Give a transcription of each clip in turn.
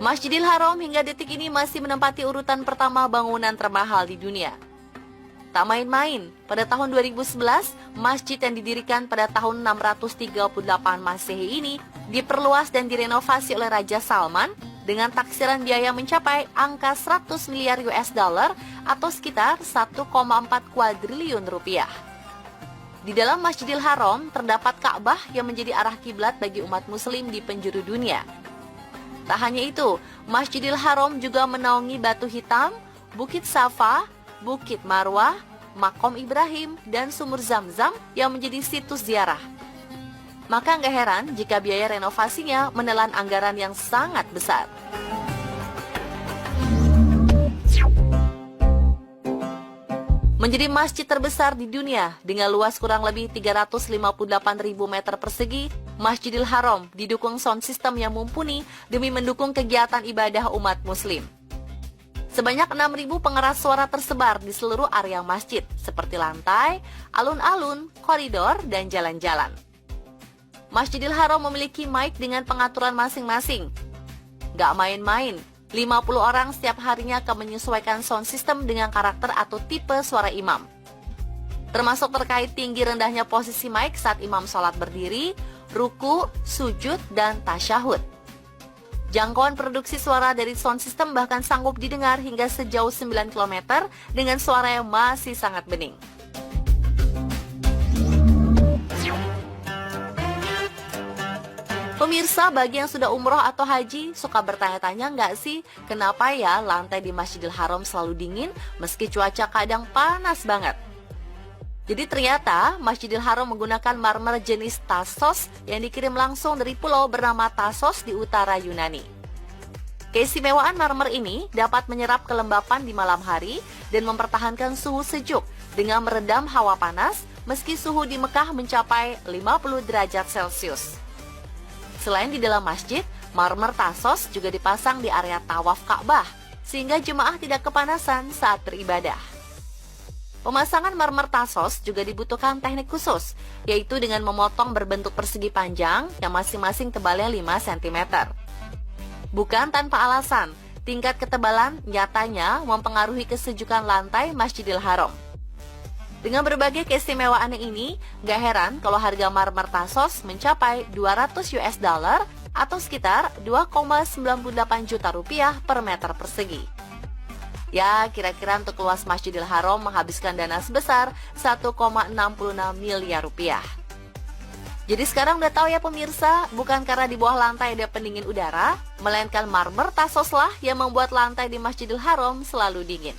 Masjidil Haram hingga detik ini masih menempati urutan pertama bangunan termahal di dunia. Tak main-main, pada tahun 2011, masjid yang didirikan pada tahun 638 Masehi ini diperluas dan direnovasi oleh Raja Salman dengan taksiran biaya mencapai angka 100 miliar US dollar atau sekitar 1,4 kuadriliun rupiah. Di dalam Masjidil Haram terdapat Ka'bah yang menjadi arah kiblat bagi umat muslim di penjuru dunia. Tak hanya itu, Masjidil Haram juga menaungi Batu Hitam, Bukit Safa, Bukit Marwah, Makom Ibrahim, dan Sumur Zam-Zam yang menjadi situs ziarah. Maka nggak heran jika biaya renovasinya menelan anggaran yang sangat besar. Menjadi masjid terbesar di dunia dengan luas kurang lebih 358.000 meter persegi, Masjidil Haram didukung sound system yang mumpuni demi mendukung kegiatan ibadah umat muslim. Sebanyak 6.000 pengeras suara tersebar di seluruh area masjid, seperti lantai, alun-alun, koridor, dan jalan-jalan. Masjidil Haram memiliki mic dengan pengaturan masing-masing. Gak main-main, 50 orang setiap harinya akan menyesuaikan sound system dengan karakter atau tipe suara imam. Termasuk terkait tinggi rendahnya posisi mic saat imam sholat berdiri, ruku, sujud, dan tasyahud. Jangkauan produksi suara dari sound system bahkan sanggup didengar hingga sejauh 9 km dengan suara yang masih sangat bening. Pemirsa, bagi yang sudah umroh atau haji, suka bertanya-tanya nggak sih kenapa ya lantai di Masjidil Haram selalu dingin meski cuaca kadang panas banget? Jadi ternyata Masjidil Haram menggunakan marmer jenis Tassos yang dikirim langsung dari pulau bernama Tassos di utara Yunani. Keistimewaan marmer ini dapat menyerap kelembapan di malam hari dan mempertahankan suhu sejuk dengan meredam hawa panas meski suhu di Mekah mencapai 50 derajat Celcius. Selain di dalam masjid, marmer Tassos juga dipasang di area tawaf Ka'bah sehingga jemaah tidak kepanasan saat beribadah. Pemasangan marmer Tassos juga dibutuhkan teknik khusus, yaitu dengan memotong berbentuk persegi panjang yang masing-masing tebalnya 5 cm. Bukan tanpa alasan, tingkat ketebalan nyatanya mempengaruhi kesejukan lantai Masjidil Haram. Dengan berbagai keistimewaan ini, gak heran kalau harga marmer Tassos mencapai 200 US dollar atau sekitar 2,98 juta rupiah per meter persegi. Ya, kira-kira untuk luas Masjidil Haram menghabiskan dana sebesar 1,66 miliar rupiah. Jadi sekarang udah tahu ya pemirsa, bukan karena di bawah lantai ada pendingin udara, melainkan marmer Tassos lah yang membuat lantai di Masjidil Haram selalu dingin.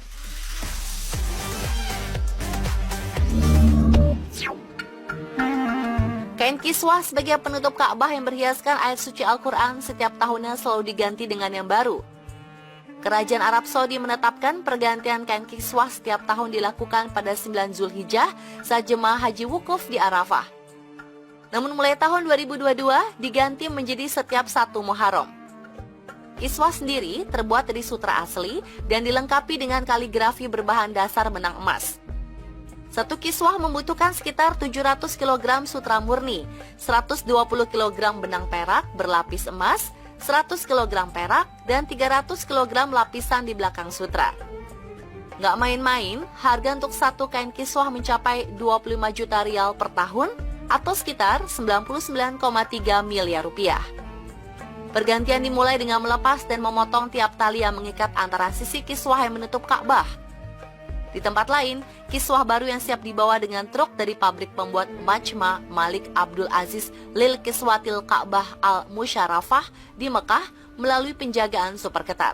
Kain kiswah sebagai penutup Ka'bah yang berhiaskan ayat suci Al-Quran setiap tahunnya selalu diganti dengan yang baru. Kerajaan Arab Saudi menetapkan pergantian kain kiswah setiap tahun dilakukan pada 9 Zulhijjah saat jemaah haji wukuf di Arafah. Namun mulai tahun 2022 diganti menjadi setiap 1 Muharram. Kiswah sendiri terbuat dari sutra asli dan dilengkapi dengan kaligrafi berbahan dasar benang emas. Satu kiswah membutuhkan sekitar 700 kg sutra murni, 120 kg benang perak berlapis emas, 100 kg perak, dan 300 kg lapisan di belakang sutra. Nggak main-main, harga untuk satu kain kiswah mencapai 25 juta rial per tahun atau sekitar 99,3 miliar rupiah. Pergantian dimulai dengan melepas dan memotong tiap tali yang mengikat antara sisi kiswah yang menutup Ka'bah. Di tempat lain, kiswah baru yang siap dibawa dengan truk dari pabrik pembuat Majma Malik Abdul Aziz Lil Kiswatil Ka'bah Al-Musyarafah di Mekah melalui penjagaan super ketat.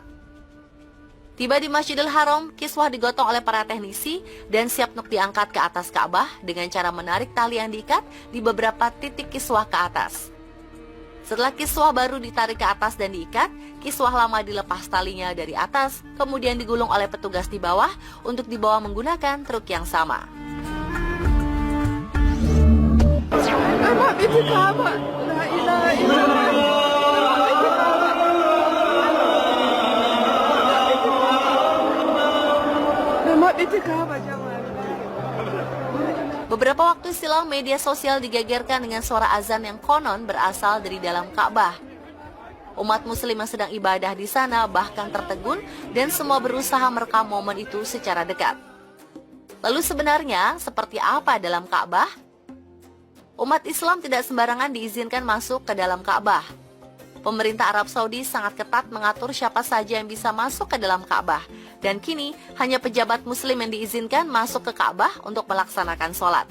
Tiba di Masjidil Haram, kiswah digotong oleh para teknisi dan siap untuk diangkat ke atas Ka'bah dengan cara menarik tali yang diikat di beberapa titik kiswah ke atas. Setelah kiswah baru ditarik ke atas dan diikat, kiswah lama dilepas talinya dari atas, kemudian digulung oleh petugas di bawah untuk dibawa menggunakan truk yang sama. Beberapa waktu silam, media sosial digegerkan dengan suara azan yang konon berasal dari dalam Ka'bah. Umat muslim yang sedang ibadah di sana bahkan tertegun dan semua berusaha merekam momen itu secara dekat. Lalu sebenarnya seperti apa dalam Ka'bah? Umat Islam tidak sembarangan diizinkan masuk ke dalam Ka'bah. Pemerintah Arab Saudi sangat ketat mengatur siapa saja yang bisa masuk ke dalam Ka'bah. Dan kini hanya pejabat muslim yang diizinkan masuk ke Ka'bah untuk melaksanakan sholat.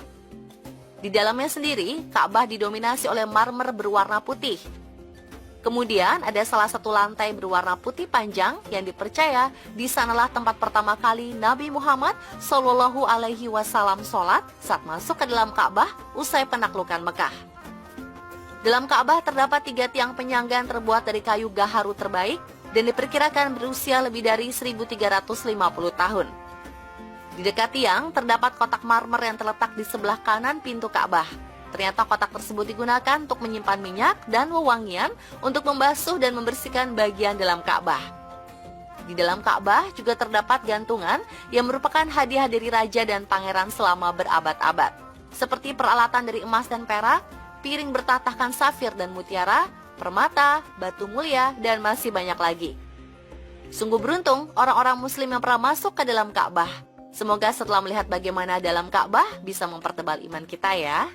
Di dalamnya sendiri, Ka'bah didominasi oleh marmer berwarna putih. Kemudian ada salah satu lantai berwarna putih panjang yang dipercaya di sanalah tempat pertama kali Nabi Muhammad Shallallahu Alaihi Wasallam sholat saat masuk ke dalam Ka'bah usai penaklukan Mekah. Dalam Ka'bah terdapat 3 tiang penyangga yang terbuat dari kayu gaharu terbaik dan diperkirakan berusia lebih dari 1350 tahun. Di dekat tiang terdapat kotak marmer yang terletak di sebelah kanan pintu Ka'bah. Ternyata kotak tersebut digunakan untuk menyimpan minyak dan wewangian untuk membasuh dan membersihkan bagian dalam Ka'bah. Di dalam Ka'bah juga terdapat gantungan yang merupakan hadiah dari raja dan pangeran selama berabad-abad. Seperti peralatan dari emas dan perak, piring bertatahkan safir dan mutiara, permata, batu mulia, dan masih banyak lagi. Sungguh beruntung orang-orang muslim yang pernah masuk ke dalam Ka'bah. Semoga setelah melihat bagaimana dalam Ka'bah bisa mempertebal iman kita ya.